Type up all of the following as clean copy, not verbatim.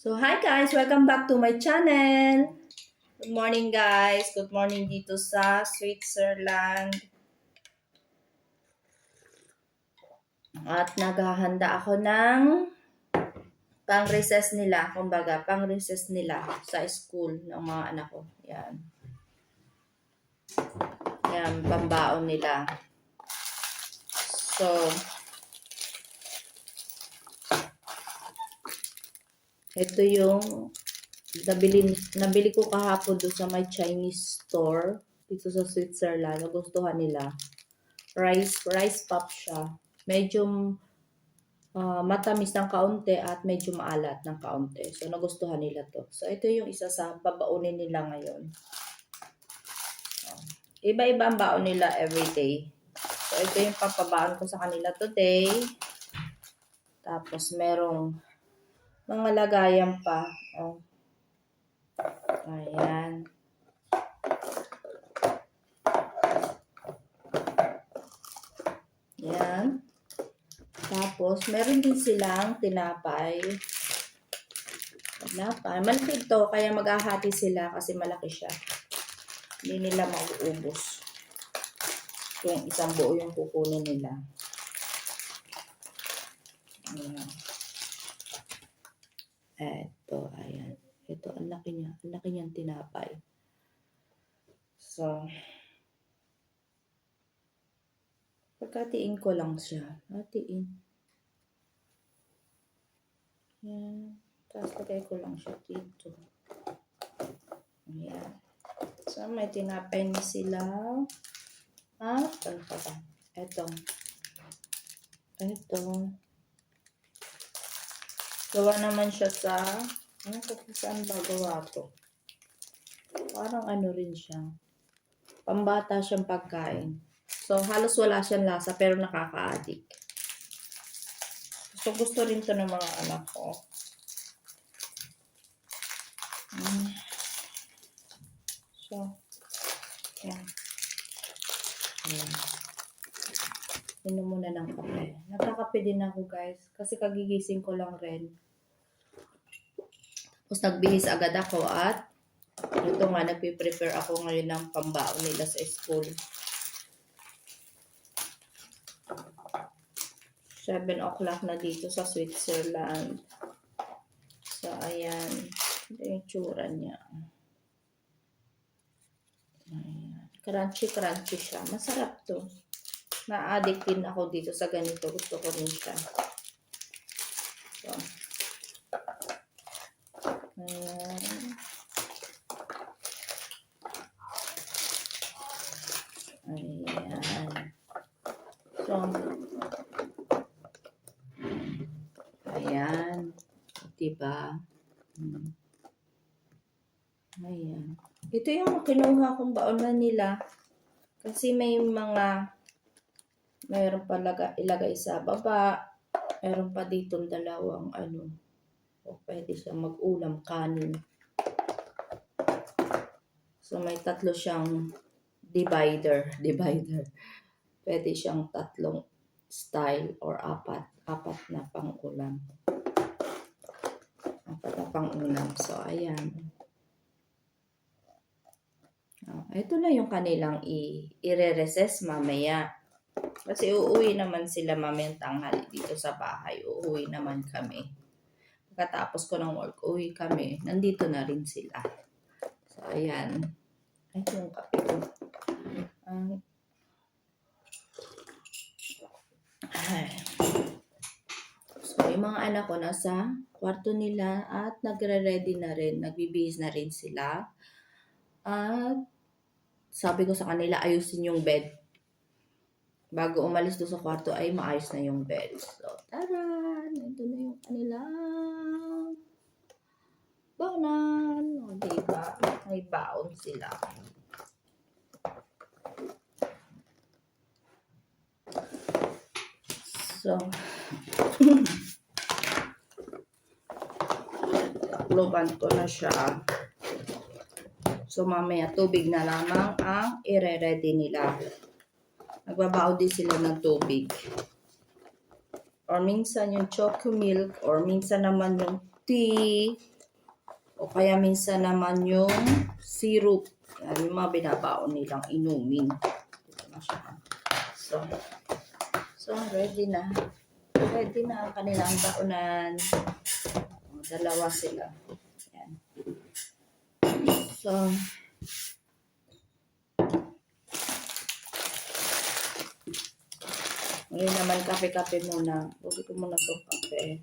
So, hi guys! Welcome back to my channel! Good morning guys! Good morning dito sa Switzerland. At naghahanda ako ng pang-recess nila. Kumbaga, pang-recess nila sa school ng mga anak ko. Yan. Yan, pambaon nila. So, ito yung nabili ko kahapon doon sa my Chinese store dito sa Switzerland. Nagustuhan nila. Rice pop siya. Medyo matamis ng kaunti at medyo maalat ng kaunti. So, nagustuhan nila to. So, ito yung isa sa babaunin nila ngayon. Iba-iba ang baon nila everyday. So, ito yung papabaon ko sa kanila today. Tapos, merong mga lagayan pa. Oh. Ayan. Ayan. Tapos, meron din silang tinapay. Malaki ito, kaya maghahati sila kasi malaki siya. Hindi nila mauubos. Yung isang buo yung kukunin nila. Ayan. Ayan. Ito, ang laki niya. Ang laki niyang tinapay. So, pagkatiin ko lang siya. Hatiin. Ayan. Tapos lagay ko lang siya dito. Ayan. So, may tinapay ni sila. Ano pa ba? Ito. Gawa naman siya sa, saan ba gawa to? Parang rin siya. Pambata siyang pagkain. So, halos wala siyang lasa pero nakaka-addict. So, gusto rin to ng mga anak ko. So, yan. Inom muna ng kape. Nagkakape din ako guys. Kasi kagigising ko lang rin. Tapos nagbihis agad ako at ito nga, nagpiprepare ako ngayon ng pambaon nila sa school. 7 o'clock na dito sa Switzerland. So, ayan. Ito yung tsura niya. Ayan. Crunchy siya. Masarap to. Na-addict din ako dito sa ganito. Gusto ko rin siya. So. Ayan. Ayan. So. Ayan. Diba? Ayan. Ito yung kinuha kong baonan nila. Kasi may mga mayroon pa ilagay sa baba. Mayroon pa dito dalawang o pwede siya mag-ulam kanin. So may tatlo siyang divider. Pwede siyang tatlong style or apat na pang-ulam. So ayan. Ito na yung kanilang i-re-recess mamaya. Kasi uuwi naman sila mamayang tanghali dito sa bahay. Uuwi naman kami. Pagkatapos ko ng work, uwi kami. Nandito na rin sila. So, ayan. Ito yung kape ko. So, yung mga anak ko nasa kwarto nila at nagre-ready na rin. Nagbibihis na rin sila. At sabi ko sa kanila, ayusin yung bed. Bago umalis doon sa kwarto ay maayos na yung bed. So, tara! Ito na yung kanilang baonan. O, diba? May baon sila. So, luban ko na siya. So, mamaya tubig na lamang ang ire-ready nila. Nagbabao din sila ng tubig. Or minsan yung choco milk, or minsan naman yung tea. O kaya minsan naman yung syrup. Yan yung mga binabaon nilang inumin. Ito na siya. So ready na. Ready na ang kanilang baonan. Dalawa sila. Yan. So, ngayon naman kape-kape muna. Huwag ko muna itong kape.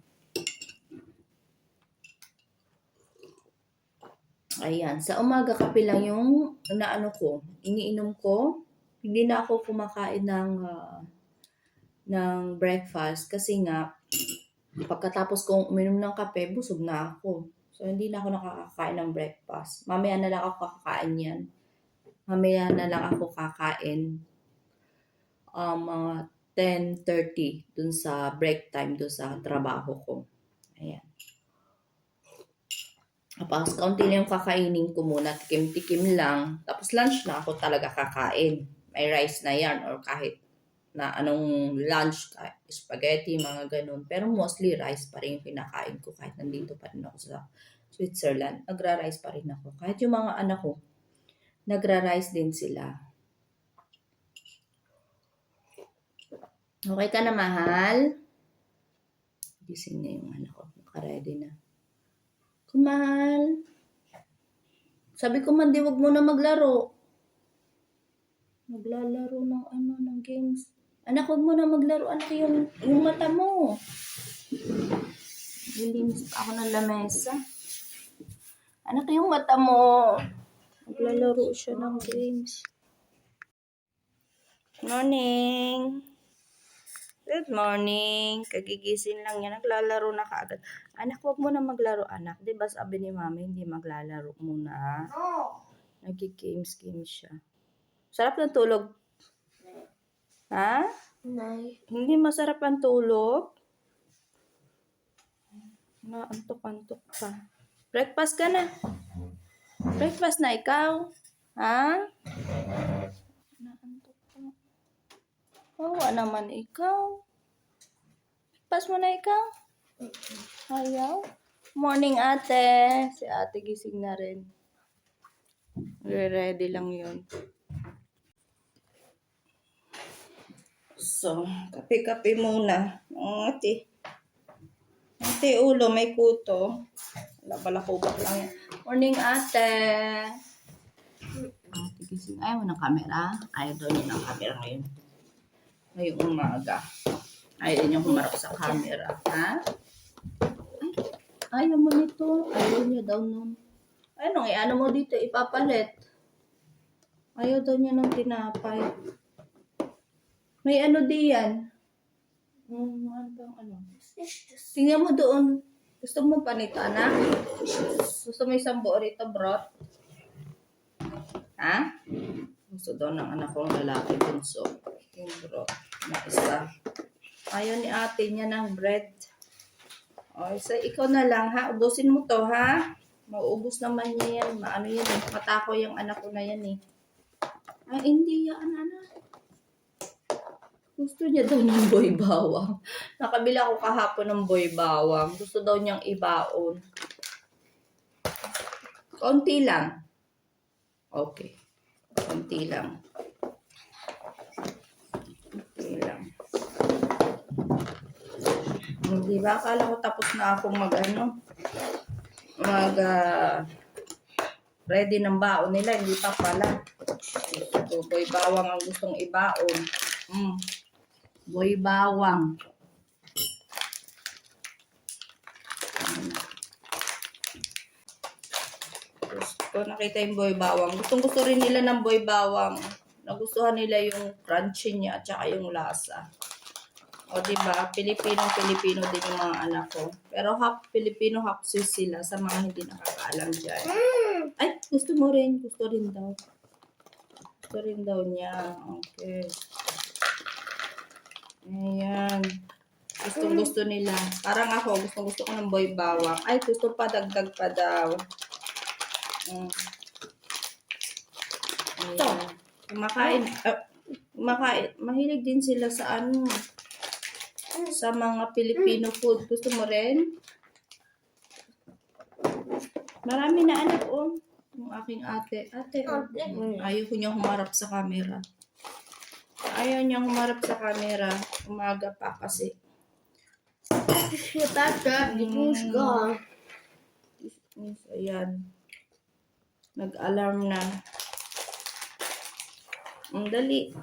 Ayan. Sa umaga kape lang yung iniinom ko. Hindi na ako kumakain ng breakfast kasi nga pagkatapos kong uminom ng kape, busog na ako. So, hindi na ako nakakakain ng breakfast. Mamaya na lang ako kakain yan. Mamaya na lang ako kakain mga 10:30 dun sa break time dun sa trabaho ko. Ayan. Tapos, kaunti lang yung kakainin ko muna. Tikim-tikim lang. Tapos, lunch na ako talaga kakain. May rice na yan or kahit na anong lunch, spaghetti, mga ganun. Pero mostly rice pa rin yung kinakain ko kahit nandito pa rin ako sa Switzerland. Nagra-rice pa rin ako. Kahit yung mga anak ko, nagra-rice din sila. Okay ka na, mahal? Gising na yung anak ko. Naka-ready na. Kumahal. Sabi ko man, di wag mo na maglaro. Maglalaro ng games. Anak, wag mo na maglaro. Anak, yung mata mo. Nilinis pa ako ng lamesa. Anak, yung mata mo. Maglalaro siya ng games. Morning. Good morning. Kagigising lang yan. Naglalaro na kaagad. Anak, wag mo na maglaro, anak. Diba sabi ni mami, hindi maglalaro muna. Nag-games siya. Sarap ng tulog. Ha? Hindi masarap ang tulog? Naantok-antok pa. Breakfast ka na. Breakfast na ikaw. Ha? Naantok pa. Wawa naman ikaw. Breakfast mo na ikaw? Ayaw? Morning, ate. Si ate gising na rin. Ready lang yun. So, kape-kape muna. Ate. Ate, ulo, may kuto. Balakubak lang yan. Morning, ate. Ate gising. Ayaw mo ng camera? Ayaw daw niyo ng camera ngayon. Ngayong umaga. Ayaw niyo humarap sa camera. Ha? Ay, ayaw mo nito. Ayaw niya daw nun. Ano mo dito? Ipapalit. Ayaw daw niya ng tinapay. May ano diyan? Ano bang ano? Tingnan mo doon. Gusto mo pa nito, anak? Gusto mo isang buo rito, broth? Ha? Gusto daw ng anak kong lalaki bunso. Yung broth na isa. Ayaw ni ate niya ng bread. O, isa, ikaw na lang, ha? Ubusin mo to, ha? Mauubos naman niya yan. Maano yan, eh. Matako yung anak ko na yan, eh. Ay, hindi yan, anak. Gusto niya daw ng boy bawang. Nakabila ko kahapon ng boy bawang. Gusto daw niyang ibaon. Konti lang. Okay. Konti lang. Konti lang. Hindi ba? Akala ko tapos na akong ready ng baon nila. Hindi pa pala. Boy bawang ang gustong ibaon. Boy bawang. Gusto nakita yung boy bawang. Gusto rin nila ng boy bawang. Nagustuhan nila yung crunchy niya at saka yung lasa. O diba, Pilipino din yung mga anak ko. Pero half Filipino, half Swiss sila sa mga hindi nakakaalam dyan. Ay, gusto mo rin. Gusto rin daw. Gusto rin daw niya. Okay. Ayan. Gusto nila. Parang ako, gusto ko ng boy bawang. Ay, gusto pa, dagdag pa daw. Ayan. Kumakain. Mahilig din sila sa sa mga Filipino food. Gusto mo rin? Marami na anak, oh. Yung aking ate. Ate, oh. Ayaw ko niya humarap sa camera. Ayaw niya humarap sa camera. Umaga pa kasi. Ayan. Nag-alarm na. Ang dali.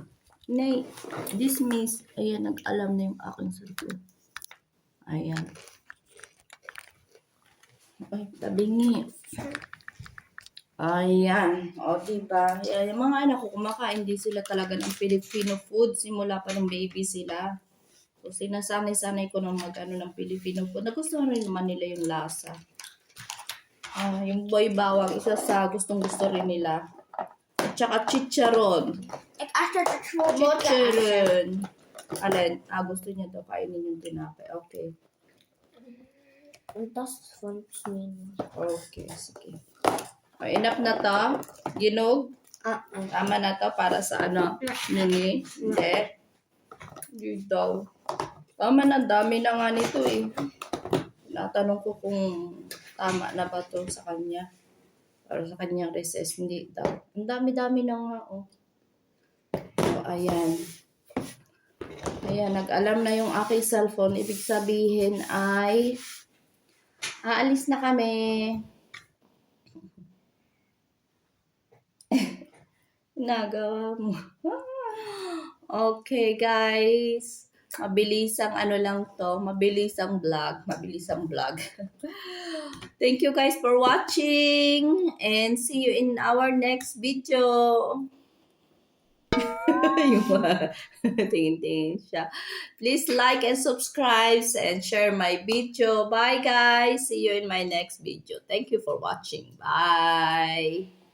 Nay, dismiss. Ayan, nag-alarm na yung aking cellphone. Ayan. Ay, tabingi. Ayan. O, diba? Ayan, yung mga anak ko, kumakain din sila talaga ng Filipino food. Simula pa ng baby sila. So, sinasanay-sanay ko ng mag-ano ng Filipino food. Nagustuhan rin naman nila yung lasa. Yung boy bawang, isa sa gustong-gusto rin nila. At saka chicharon. Chicharon. Alin? Gusto niya daw kainin yung tinapay. Okay. Okay, sige. Enough na to. Ginog. Tama na to para sa ano? Nini. Hindi. Hindi daw. Tama na. Dami na nga nito eh. Natanong ko kung tama na ba to sa kanya. Para sa kanyang recess. Hindi daw. Ang dami-dami na nga oh. So, ayan. Ayan, nag-alarm na yung aking cellphone. Ibig sabihin ay aalis na kami. Nagawa mo. Okay, guys. Mabilisang ano lang to. Mabilisang vlog. Thank you guys for watching. And see you in our next video. Tingin-tingin siya. Please like and subscribe and share my video. Bye guys. See you in my next video. Thank you for watching. Bye.